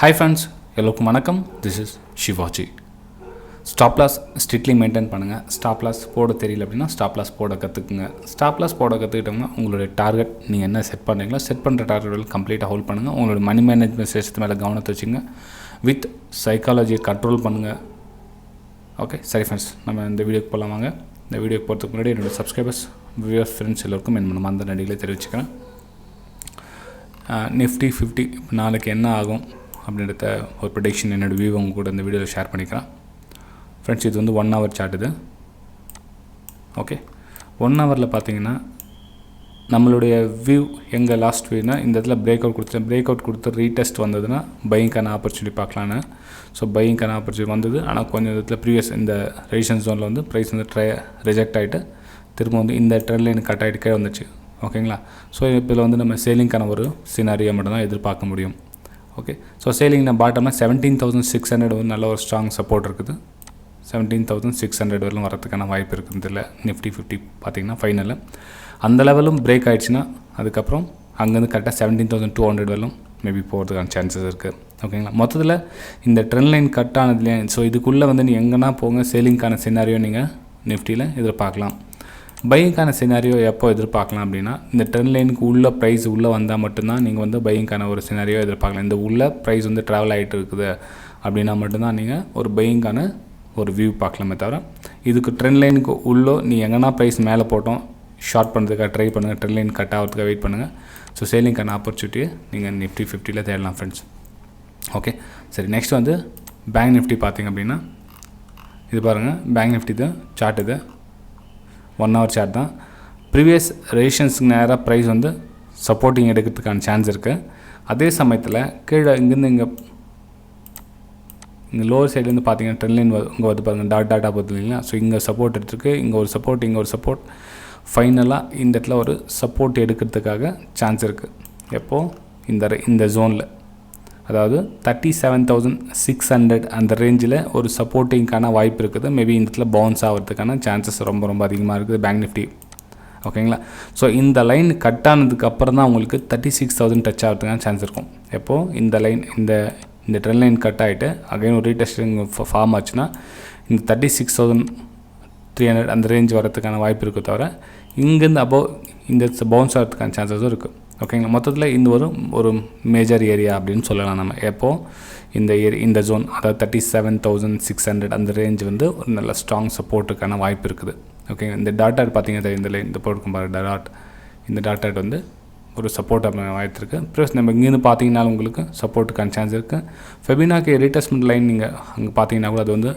Hi friends, எல்லோருக்கும் வணக்கம். This is Shivaji. Stop loss strictly maintain பண்ணுங்கள். ஸ்டாப் லாஸ் போட தெரியல அப்படின்னா ஸ்டாப் லாஸ் போட கற்றுக்குங்க. ஸ்டாப் லாஸ் போட கற்றுக்கிட்டோம்னா உங்களுடைய டார்கெட் நீங்கள் என்ன செட் பண்ணுறீங்களோ செட் பண்ணுற டார்கெட் கம்ப்ளீட்டாக ஹோல்ட் பண்ணுங்கள். உங்களோட மணி மேனேஜ்மெண்ட் சிஸ்டத்து மேலே கவனத்தை வச்சுங்க. வித் சைக்காலஜியை கண்ட்ரோல் பண்ணுங்கள். ஓகே சரி ஃப்ரெண்ட்ஸ், நம்ம இந்த வீடியோக்கு போகலாம் வாங்க. இந்த வீடியோக்கு போகிறதுக்கு முன்னாடி என்னோடய சப்ஸ்கிரைபர்ஸ் வியூவர்ஸ் ஃப்ரெண்ட்ஸ் எல்லோருக்கும் நம்ம அந்த நடிகளை தெரிவிச்சுக்கிறேன். நிஃப்டி 50 நாளைக்கு என்ன ஆகும் அப்படின்றத ஒரு ப்ரெடிக்ஷன் என்னோடய வியூ உங்க கூட இந்த வீடியோவில் ஷேர் பண்ணிக்கிறேன். ஃப்ரெண்ட்ஸ், இது வந்து 1 hour சார்ட். இது ஓகே 1 hourல பார்த்தீங்கன்னா நம்மளுடைய வியூ எங்கள் லாஸ்ட் வியூனா இந்த இடத்துல பிரேக் அவுட் கொடுத்து ரீடெஸ்ட் வந்ததுன்னா பையிங்கான ஆப்பர்ச்சுனிட்டி பார்க்கலான்னு. ஸோ பையிங்கான ஆப்பர்ச்சுனிட்டி வந்தது. ஆனால் கொஞ்சம் இடத்துல ப்ரீவியஸ் இந்த ரெசிஸ்டன்ஸ் ஜோனில் வந்து ப்ரைஸ் வந்து ரிஜெக்ட் ஆகிட்டு திரும்ப வந்து இந்த ட்ரெண்ட் லைன் கட் ஆகிட்டு கீழே வந்துச்சு. ஓகேங்களா? ஸோ இப்போ இதில் வந்து நம்ம சேலிங்கான ஒரு சினாரியை மட்டும் தான் எதிர்பார்க்க முடியும். ஓகே, ஸோ சேலிங் பாட்டம்னா 17,600 வந்து நல்ல ஒரு ஸ்ட்ராங் சப்போர்ட் இருக்குது. 17,600 வரலும் வரதுக்கான வாய்ப்பு இருக்குது. இதில் நிஃப்டி 50 பார்த்திங்கன்னா ஃபைனலில் அந்த லெவலும் பிரேக் ஆகிடுச்சுன்னா அதுக்கப்புறம் அங்கேருந்து கரெக்டாக 17,200 வரலும் மேபி போகிறதுக்கான சான்சஸ் இருக்குது. ஓகேங்களா? மொத்தத்தில் இந்த ட்ரெண்ட் லைன் கட் ஆனதுலேயே ஸோ இதுக்குள்ளே வந்து நீங்கள் எங்கன்னா போங்க சேலிங்கான சினாரியோ நீங்கள் நிஃப்டியில் எதிர்பார்க்கலாம். பையிங்கான சினாரியோ எப்போ எதிர்பார்க்கலாம் அப்படின்னா இந்த ட்ரெண்ட் லைனுக்கு உள்ள ப்ரைஸ் உள்ளே வந்தால் மட்டும்தான் நீங்கள் வந்து பையிங்கான ஒரு சினாரியோ எதிர்பார்க்கலாம். இந்த உள்ள ப்ரைஸ் வந்து ட்ராவல் ஆகிட்டு இருக்குது அப்படின்னா மட்டும்தான் நீங்கள் ஒரு பையிங்கான ஒரு வியூ பார்க்கலாமே தவிர இதுக்கு ட்ரெண்ட் லைனுக்கு உள்ளே நீ எங்கன்னா ப்ரைஸ் மேலே போட்டோம் ஷார்ட் பண்ணுறதுக்காக ட்ரை பண்ணுங்கள். ட்ரெண்ட் லைன் கட் ஆகிறதுக்காக வெயிட் பண்ணுங்கள். ஸோ சேலிங்கான ஆப்பர்ச்சுனிட்டியை நீங்கள் நிஃப்டி 50ல் தேடலாம் ஃப்ரெண்ட்ஸ். ஓகே சரி, நெக்ஸ்ட் வந்து பேங்க் நிஃப்டி பார்த்திங்க அப்படின்னா இது பாருங்கள். பேங்க் நிஃப்டி தான் சார்ட். இது 1 hour சார்ட் தான். ப்ரீவியஸ் ரெசிஸ்டன்ஸுக்கு நேராக ப்ரைஸ் வந்து சப்போர்ட்டிங் எடுக்கிறதுக்கான சான்ஸ் இருக்குது. அதே சமயத்தில் கீழே இங்கேருந்து இங்கே லோவர் சைட்லேருந்து பார்த்தீங்கன்னா ட்ரெண்ட் லைன் இங்கே வந்து பாருங்கள் டாட்டாக போகுது இல்லைங்களா? ஸோ இங்கே சப்போர்ட் எடுத்துருக்கு, இங்கே ஒரு சப்போர்ட் ஃபைனலாக இந்த இடத்துல ஒரு சப்போர்ட் எடுக்கிறதுக்காக சான்ஸ் இருக்குது. எப்போது இந்த ஜோனில் அதாவது 37,600 அந்த ரேஞ்சில் ஒரு சப்போர்ட்டிங்கான வாய்ப்பு இருக்குது. மேபி இந்த இடத்துல பவுன்ஸ் ஆகிறதுக்கான சான்சஸ் ரொம்ப அதிகமாக இருக்குது பேங்க் நிஃப்டி. ஓகேங்களா? ஸோ இந்த லைன் கட் ஆனதுக்கப்புறம் தான் உங்களுக்கு 36,000 டச் ஆகிறதுக்கான சான்ஸ் இருக்கும். எப்போது இந்த லைன் இந்த ட்ரெண்ட் லைன் கட் ஆகிட்டு அகைன் ஒரு ரீடெஸ்டிங் ஃபார்ம் ஆச்சுன்னா இந்த 36,300 அந்த ரேஞ்ச் வரதுக்கான வாய்ப்பு இருக்குது. தவிர இங்கேருந்து இந்த பவுன்ஸ் ஆகிறதுக்கான சான்சஸும் இருக்குது. ஓகேங்களா? மொத்தத்தில் இந்த ஒரு மேஜர் ஏரியா அப்படின்னு சொல்லலாம் நம்ம. எப்போது இந்த ஜோன் அதாவது 37,600 அந்த ரேஞ்ச் வந்து ஒரு நல்ல ஸ்ட்ராங் சப்போர்ட்டுக்கான வாய்ப்பு இருக்குது. ஓகே, இந்த டாட் பார்த்தீங்கன்னா இந்த லைன் இந்த போட்டுக்கும் பாரு இந்த டாட் வந்து ஒரு சப்போர்ட் வாய்ப்பு இருக்குது. ப்ளஸ் நம்ம இங்கேருந்து பார்த்தீங்கன்னாலும் உங்களுக்கு சப்போர்ட்டுக்கான சான்ஸ் இருக்குது. ஃபெபினாக்கு ரீட்ரேஸ்மெண்ட் லைன் நீங்கள் அங்கே பார்த்தீங்கன்னா கூட அது வந்து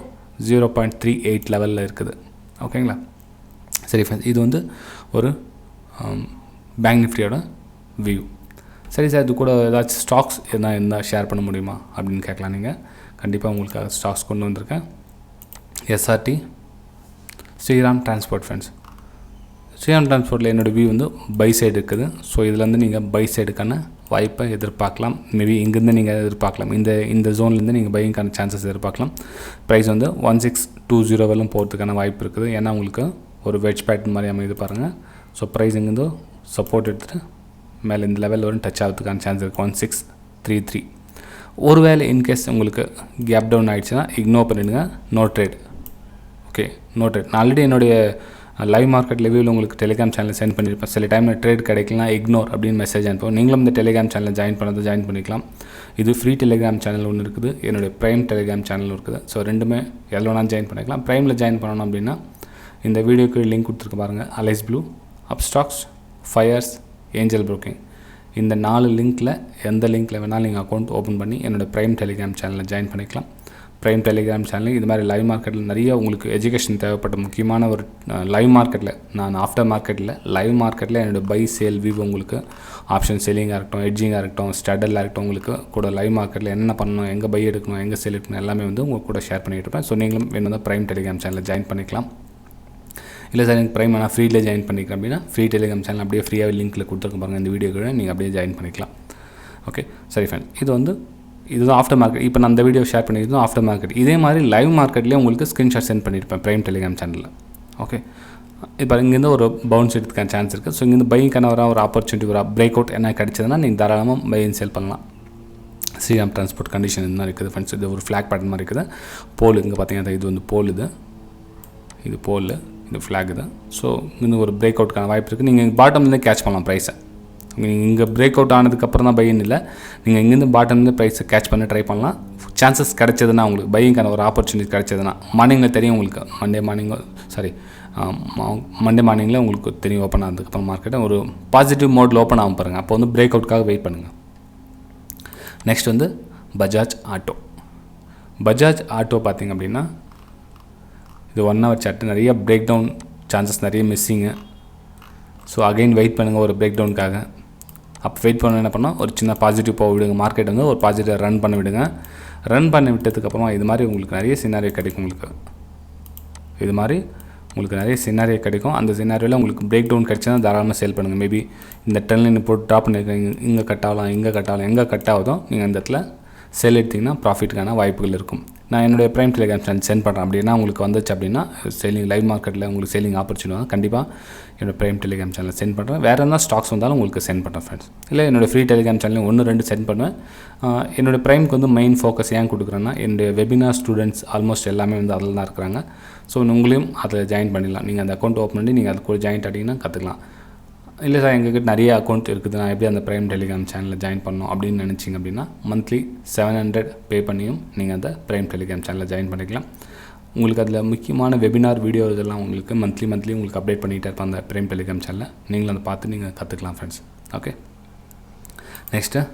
0.38 லெவலில் இருக்குது. ஓகேங்களா? சரி ஃப்ரெண்ட்ஸ், இது வந்து ஒரு பேங்க் நிஃப்டியோட வியூ. சரி சார், இது கூட ஏதாச்சும் ஸ்டாக்ஸ் எதனா இருந்தால் ஷேர் பண்ண முடியுமா அப்படின்னு கேட்கலாம். நீங்கள் கண்டிப்பாக உங்களுக்கு ஸ்டாக்ஸ் கொண்டு வந்திருக்கேன். SRT Shriram transport. Friends, Shriram டிரான்ஸ்போர்ட்டில் என்னோடய வியூ வந்து பை சைடு இருக்குது. ஸோ இதுலேருந்து நீங்கள் பை சைடுக்கான வாய்ப்பை எதிர்பார்க்கலாம். மேபி இங்கேருந்து நீங்கள் எதிர்பார்க்கலாம். இந்த ஜோன்லேருந்து நீங்கள் பையிங்கான சான்சஸ் எதிர்பார்க்கலாம். ப்ரைஸ் வந்து 1620 வரலும் போகிறதுக்கான வாய்ப்பு இருக்குது. ஏன்னா உங்களுக்கு ஒரு வெட்ஜ் பேட்டர்ன் மாதிரி அமைது பாருங்கள். ஸோ ப்ரைஸ் இங்கேருந்து சப்போர்ட் எடுத்துகிட்டு மேலே இந்த லெவலில் வரும் டச் ஆகிறதுக்கான சான்ஸ் இருக்குது 1633. ஒருவேளை இன்கேஸ் உங்களுக்கு கேப் டவுன் ஆகிடுச்சுன்னா இக்னோர் பண்ணிவிடுங்க. No trade. Okay, no trade. நான் ஆல்ரெடி என்னுடைய லைவ் மார்க்கெட் ரிவ்யூவில் உங்களுக்கு டெலிகிராம் சேனலில் சென்ட் பண்ணியிருப்பேன். சில டைமில் ட்ரேட் கிடைக்கலாம் இக்னோர் அப்படின்னு மெசேஜ் அனுப்புவோம். நீங்களும் இந்த டெலிகிராம் சேனலில் ஜாயின் பண்ணிக்கலாம். இது ஃப்ரீ டெலிகிராம் சேனல் ஒன்று இருக்குது, என்னுடைய ப்ரைம் டெலிகிராம் சேனல் இருக்குது. ஸோ ரெண்டுமே எவ்வளோ வேணாலும் ஜாயின் பண்ணிக்கலாம். ப்ரைமில் ஜாயின் பண்ணணும் அப்படின்னா இந்த வீடியோக்கு லிங்க் கொடுத்துருக்க பாருங்கள். Alice Blue, Upstox, Fyers, Angel Broking, இந்த 4 லிங்க்கில் எந்த லிங்க்கில் வேணாலும் நீங்கள் அக்கௌண்ட் ஓப்பன் பண்ணி என்னோடய ப்ரைம் டெலிகிராம் சேனலில் ஜாயின் பண்ணிக்கலாம். ப்ரைம் டெலிகிராம் சேனல் இது மாதிரி லைவ் மார்க்கெட்டில் நிறைய உங்களுக்கு எஜுகேஷன் தேவைப்பட்ட முக்கியமான ஒரு லைவ் மார்க்கெட்டில் நான் ஆஃப்டர் மார்க்கெட்டில் லைவ் மார்க்கெட்டில் என்னோடய பை சேல் வியூ உங்களுக்கு ஆப்ஷன் செல்லிங்காக இருக்கட்டும், எட்ஜிங்காக இருக்கட்டும், ஸ்டடலாக இருக்கட்டும், உங்களுக்கு கூட லைவ் மார்க்கெட்டில் என்ன பண்ணணும், எங்கே பை எடுக்கணும், எங்கே சேல் எடுக்கணும் எல்லாமே வந்து உங்களுக்கு கூட ஷேர் பண்ணிகிட்டு இருப்பேன். ஸோ நீங்களும் வேணும் தான் ப்ரைம் டெலிகிராம் சேனலில் ஜாயின் பண்ணிக்கலாம். இல்லை சார் எனக்கு ப்ரைம் நான் ஃப்ரீயில் ஜாயின் பண்ணிக்கிறேன் அப்படின்னா ஃப்ரீ டெலிகிராம் சேனல் அப்படியே ஃப்ரீயாக லிங்க்கில் கொடுத்துருக்க பாருங்கள். இந்த வீடியோ கூட நீங்கள் அப்படியே ஜாயின் பண்ணிக்கலாம். ஓகே சரி ஃபைன். இதுதான் ஆஃப்டர் மார்க்கெட். இப்போ நான் அந்த வீடியோ ஷேர் பண்ணியிருந்தோம் ஆஃப்டர் மார்க்கெட். இதே மாதிரி லைவ் மார்க்கெட்லேயே உங்களுக்கு ஸ்க்ரீன்ஷாட் சென்ட் பண்ணியிருப்பேன் ப்ரைம் டெலிகிராம் சேனலில். ஓகே, இப்போ இங்கேருந்து ஒரு பவுன்ஸ் எடுத்துக்கான சான்ஸ் இருக்குது. ஸோ இங்கேருந்து பையிங்கான ஒரு ஆப்பர்ச்சுனிட்டி ஒரு பிரேக் அவுட் என்ன கிடச்சதுன்னா நீங்கள் தாராளமாக பை அண்ட் செல் பண்ணலாம். ஸ்ரீராம் டிரான்ஸ்போர்ட் கண்டிஷன் இந்த மாதிரி இருக்குது ஃப்ரெண்ட்ஸ். இது ஒரு ஃப்ளாக் பேட்டர்ன் மாதிரி இருக்குது. போல் இங்கே பார்த்தீங்கன்னா இது வந்து போல், இது போல், இது ஃப்ளாக் இது. ஸோ இன்னும் ஒரு பிரேக் அவுட்கான வாய்ப்பு இருக்குது. நீங்கள் பாட்டம்லேருந்து கேட்ச் பண்ணலாம் ப்ரைஸை. நீங்கள் இங்கே பிரேக் அவுட் ஆனதுக்கப்புறம் தான் பையின்னு இல்லை, நீங்கள் இங்கேருந்து பாட்டம்லேருந்து ப்ரைஸை கேட்ச் பண்ண ட்ரை பண்ணலாம். சான்சஸ் கிடைச்சதுன்னா உங்களுக்கு பையிங்கான ஒரு ஆப்பர்ச்சுனிட்டி கிடைச்சதுன்னா மார்னிங்கில் தெரியும் உங்களுக்கு. மண்டே மார்னிங்கில் உங்களுக்கு தெரியும் ஓப்பன் ஆனதுக்கப்புறம் மார்க்கெட்டை ஒரு பாசிட்டிவ் மோடில் ஓப்பன் ஆகும் பாருங்கள். அப்போ வந்து பிரேக் அவுட்காக வெயிட் பண்ணுங்கள். நெக்ஸ்ட் வந்து பஜாஜ் ஆட்டோ. பஜாஜ் ஆட்டோ பார்த்திங்க அப்படின்னா இது 1 hour சார்ட்டு, நிறைய பிரேக் டவுன் சான்சஸ், நிறைய மிஸ்ஸிங்கு. ஸோ அகைன் வெயிட் பண்ணுங்கள் ஒரு பிரேக் டவுனுக்காக. அப்போ வெயிட் பண்ண என்ன பண்ணால் ஒரு சின்ன பாசிட்டிவ் போக விடுங்க, மார்க்கெட் வந்து ஒரு பாசிட்டிவ் ரன் பண்ண விடுங்க. ரன் பண்ணி விட்டதுக்கப்புறமா இது மாதிரி உங்களுக்கு நிறைய சினாரியோ கிடைக்கும். இது மாதிரி உங்களுக்கு நிறைய சினாரியோ கிடைக்கும். அந்த சினாரியோவில் உங்களுக்கு பிரேக் டவுன் கிடச்சினா தாராளமாக சேல் பண்ணுங்கள். மேபி இந்த லைன் போட்டு ட்ராப் பண்ணியிருக்கீங்க, இங்கே கட் ஆகலாம், எங்கே கட் ஆகுதோ நீங்கள் அந்த இடத்துல சேல் எடுத்திங்கன்னா ப்ராஃபிட்டுக்கான வாய்ப்புகள் இருக்கும். நான் என்னுடைய ப்ரைம் டெலிகிராம் சேனல் சென்ட் பண்ணுறேன். அப்படின்னா உங்களுக்கு வந்துச்சு அப்படின்னா சேலிங் லைவ் மார்க்கெட்டில் உங்களுக்கு சேலிங் ஆப்பர்ச்சுனிட்டி கண்டிப்பாக என்னோடய ப்ரைம் டெலிகிராம் சேனலில் சென்ட் பண்ணுறேன். வேறு என்ன ஸ்டாக்ஸ் வந்தாலும் உங்களுக்கு சென்ட் பண்ணுறேன் ஃப்ரெண்ட்ஸ். இல்லை என்னோடய ஃப்ரீ டெலிகிராம் சேனலில் 1-2 சென்ட் பண்ணுவேன். என்னோடய ப்ரைமுக்கு வந்து மெயின் ஃபோக்கஸ் ஏன் கொடுக்குறேன்னா, என்னுடைய வெபினார் ஸ்டூடெண்ட்ஸ் ஆல்மோஸ்ட் எல்லாமே வந்து அதில் தான் இருக்கிறாங்க. ஸோ உங்களையும் அதில் ஜாயின் பண்ணிடலாம். நீங்கள் அந்த அக்கௌண்ட் ஓப்பன் பண்ணி நீங்கள் அது கூட ஜாயின் ஆகிட்டிங்கன்னா கற்றுக்கலாம். இல்லை சார் எங்ககிட்ட நிறைய அக்கௌண்ட் இருக்குது, நான் எப்படி அந்த ப்ரைம் டெலிகிராம் சேனலில் ஜாயின் பண்ணணும் அப்படின்னு நினச்சிங்க அப்படின்னா மந்த்லி 700 பே பண்ணியும் நீங்கள் அந்த ப்ரைம் டெலிகிராம் சேனலில் ஜாயின் பண்ணிக்கலாம். உங்களுக்கு அதில் முக்கியமான வெபினார் வீடியோ இதெல்லாம் உங்களுக்கு மந்த்லி உங்களுக்கு அப்டேட் பண்ணிகிட்டே இருப்பேன் அந்த ப்ரைம் டெலிகிராம் சேனலில். நீங்களும் அதை பார்த்து நீங்கள் கற்றுக்கலாம் ஃப்ரெண்ட்ஸ். ஓகே, நெக்ஸ்ட்டு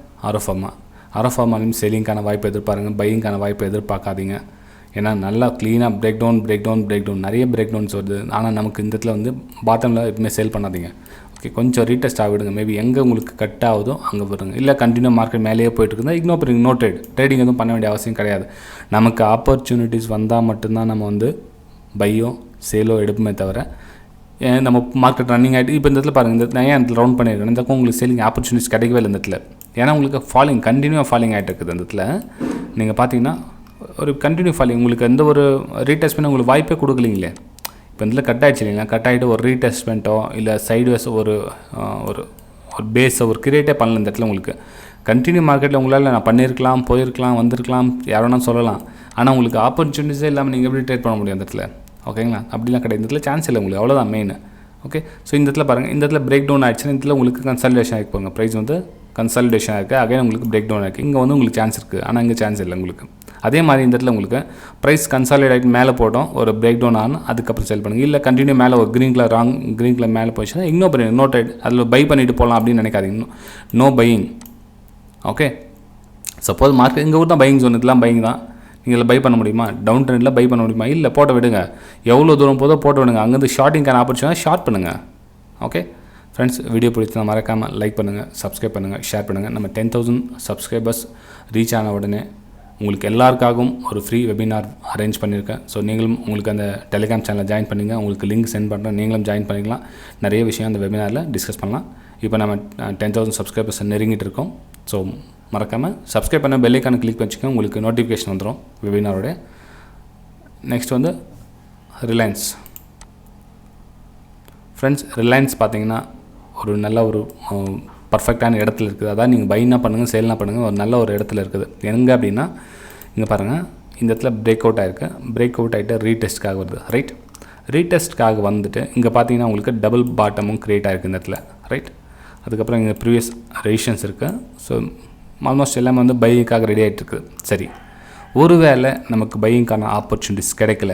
ஆரோஃபார்மாலையும் செல்லிங்கான வாய்ப்பு எதிர்பாருங்க, பையிங்கான வாய்ப்பு எதிர்பார்க்காதீங்க. ஏன்னா நல்லா க்ளீனாக பிரேக் டவுன் நிறைய பிரேக் டவுன்ஸ் வருது. ஆனால் நமக்கு இந்த இடத்துல வந்து பாட்டமில் எப்பவுமே சேல் பண்ணாதீங்க. ஓகே, கொஞ்சம் ரீடெஸ்ட் ஆகிடுங்க. மேபி எங்கே உங்களுக்கு கட் ஆகுதோ அங்கே வருங்க. இல்லை கண்டினியூ மார்க்கெட் மேலேயே போயிட்டு இருந்தால் இக்னோர் பண்ணுங்க. நோ ட்ரேடிங் எதுவும் பண்ண வேண்டிய அவசியம் கிடையாது. நமக்கு ஆப்பர்ச்சுனிட்டிஸ் வந்தால் மட்டும்தான் நம்ம வந்து பையோ சேலோ எடுப்புமே தவிர நம்ம மார்க்கெட் ரன்னிங் ஆகிட்டு இப்போ இந்த இடத்துல பாருங்கள், இந்த நான் ஏன் இடத்துல ரவுண்ட் பண்ணியிருக்கேன், இந்த பக்கம் உங்களுக்கு சேலிங் ஆப்பர்ச்சுனிட்டிஸ் கிடைக்கவே இல்லை இந்த இடத்துல. ஏன்னா உங்களுக்கு கண்டினியூவாக ஃபாலிங் ஆகிட்டு இருக்குது. அந்த இடத்துல நீங்கள் பார்த்தீங்கன்னா ஒரு கண்டினியூ ஃபாலிங், உங்களுக்கு எந்த ஒரு ரீடெஸ்ட்மெண்ட் உங்களுக்கு வாய்ப்பே கொடுக்கலீங்களே. இப்போ இதில் கட் ஆகிடுச்சு இல்லைங்களா, கட் ஆகிட்டு ஒரு ரீடெஸ்ட்மெண்ட்டோ இல்லை சைட்வேஸ் ஒரு பேஸை ஒரு கிரியேட்டே பண்ணல இந்த இடத்துல. உங்களுக்கு கண்டினியூ மார்க்கெட்டில் உங்களால் நான் பண்ணியிருக்கலாம், போயிருக்கலாம், வந்திருக்கலாம், யாரோனா சொல்லலாம். ஆனால் உங்களுக்கு ஆப்பர்ச்சுனிட்டிஸே இல்லாமல் நீங்கள் எப்படி ட்ரேட் பண்ண முடியும் அந்த இடத்துல? ஓகேங்களா, அப்படிலாம் கிடையாது. இந்த இடத்துல சான்ஸ் இல்லை உங்களுக்கு, அவ்வளோதான் மெயின். ஓகே, ஸோ இந்த இடத்துல பாருங்கள், இந்த இடத்துல பிரேக் டவுன் ஆகிடுச்சுன்னா இந்த இடத்துல உங்களுக்கு கன்சல்டேஷன் ஆகி போங்க. ப்ரைஸ் வந்து கன்சல்டேஷன் இருக்குது, அகைன் உங்களுக்கு பிரேக் டவுன் ஆகிருக்கு. இங்கே வந்து உங்களுக்கு சான்ஸ் இருக்குது, ஆனால் இங்கே சான்ஸ் இல்லை உங்களுக்கு. அதே மாதிரி இந்த இடத்துல உங்களுக்கு ப்ரைஸ் கன்சாலிடேட் ஆகிட்டு மேலே போட்டோம், ஒரு பிரேக் டவுன் ஆனால் அதுக்கப்புறம் செல் பண்ணுங்கள். இல்லை கண்டினியூ மேலே ஒரு க்ரீன் கலர் மேலே போச்சுன்னா இக்னோர் பண்ணுங்க. நோ ட்ரேட், அதில் பை பண்ணிவிட்டு போகலாம் அப்படின்னு நினைக்காதீங்க. No buying. Okay, suppose market இங்கே தான் பையிங் ஜோன், இதெல்லாம் பையிங் தான். நீங்கள் பை பண்ண முடியுமா? டவுன் ட்ரெண்டில் பை பண்ண முடியுமா? இல்லை, போட்ட விடுங்க. எவ்வளோ தூரம் போதோ போட்ட விடுங்க. அங்கேருந்து ஷார்ட்டிங்கான ஆப்பர்ச்சுனிட்டி ஷார்ட் பண்ணுங்கள். ஓகே ஃப்ரெண்ட்ஸ், வீடியோ பிடிச்சா மறக்காமல் லைக் பண்ணுங்கள், சப்ஸ்கிரைப் பண்ணுங்கள், ஷேர் பண்ணுங்கள். நம்ம 10,000 சப்ஸ்கிரைபர்ஸ் ரீச் ஆன உடனே உங்களுக்கு எல்லாருக்காகவும் ஒரு ஃப்ரீ வெபினார் அரேஞ்ச் பண்ணியிருக்கேன். ஸோ நீங்களும் உங்களுக்கு அந்த டெலிகிராம் சேனலில் ஜாயின் பண்ணிங்க. உங்களுக்கு லிங்க் சென்ட் பண்ணுறேன், நீங்களும் ஜாயின் பண்ணிக்கலாம். நிறைய விஷயம் அந்த வெபினாரில் டிஸ்கஸ் பண்ணலாம். இப்போ நம்ம 10,000 சப்ஸ்கிரைபர்ஸ் நெருங்கிட்டு இருக்கோம். ஸோ மறக்காமல் சப்ஸ்கிரைப் பண்ண பெல் ஐக்கானை கிளிக் பண்ணிச்சுக்கோங்க, உங்களுக்கு நோட்டிஃபிகேஷன் வந்துடும் வெபினாரோட. நெக்ஸ்ட் வந்து ரிலையன்ஸ். ஃப்ரெண்ட்ஸ், ரிலையன்ஸ் பார்த்தீங்கன்னா ஒரு நல்ல ஒரு பர்ஃபெக்டான இடத்துல இருக்குது. அதான் நீங்கள் பைனா பண்ணுங்கள், சேல்னா பண்ணுங்கள், ஒரு நல்ல ஒரு இடத்துல இருக்குது. எங்கே அப்படின்னா இங்கே பாருங்கள், இந்த இடத்துல பிரேக் அவுட் ஆகிருக்கு. பிரேக் அவுட் ஆகிட்டு ரீடெஸ்ட்காக வருது. ரைட், ரீடெஸ்ட்காக வந்துட்டு இங்கே பார்த்தீங்கன்னா உங்களுக்கு டபுள் பாட்டமும் க்ரியேட் ஆகிருக்கு இந்த இடத்துல. ரைட், அதுக்கப்புறம் இங்கே ப்ரீவியஸ் ரெசிஸ்டன்ஸ் இருக்குது. ஸோ ஆல்மோஸ்ட் எல்லாமே வந்து பையிங்காக ரெடி ஆகிட்டு இருக்குது. சரி, ஒருவேளை நமக்கு பையிங்கான ஆப்பர்ச்சுனிட்டிஸ் கிடைக்கல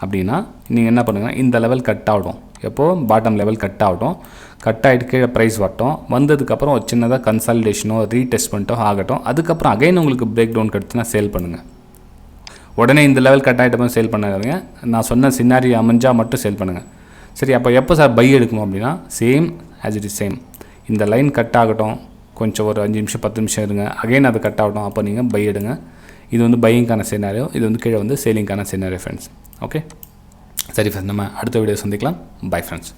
அப்படின்னா நீங்கள் என்ன பண்ணுங்கன்னா இந்த லெவல் கட் ஆகிடும். எப்போது பாட்டம் லெவல் கட் ஆகட்டும், கட் ஆகிட்டு கீழே ப்ரைஸ் வரட்டும், வந்ததுக்கப்புறம் ஒரு சின்னதாக கன்சாலிடேஷனோ ரீடெஸ்ட்மெண்ட்டோ ஆகட்டும். அதுக்கப்புறம் அகைன் உங்களுக்கு பிரேக் டவுன் கிடச்சுன்னா சேல் பண்ணுங்கள். உடனே இந்த லெவல் கட் ஆகிட்டப்போ சேல் பண்ணாதீங்க. நான் சொன்ன சினாரி அமைஞ்சால் மட்டும் சேல் பண்ணுங்கள். சரி, அப்போ எப்போ சார் பை எடுக்கணும் அப்படின்னா same as it is same. இந்த லைன் கட் ஆகட்டும், கொஞ்சம் ஒரு 5 நிமிஷம் 10 நிமிஷம் இருங்க, அகைன் அது கட் ஆகட்டும், அப்போ நீங்கள் பை எடுங்க. இது வந்து பையிங்கான சினாரியோ, இது வந்து கீழே வந்து சேலிங்கான சினாரியோ ஃப்ரெண்ட்ஸ். ஓகே, சரி ஃப்ரெண்ட்ஸ், நம்ம அடுத்த வீடியோ சந்திக்கலாம். Bye friends.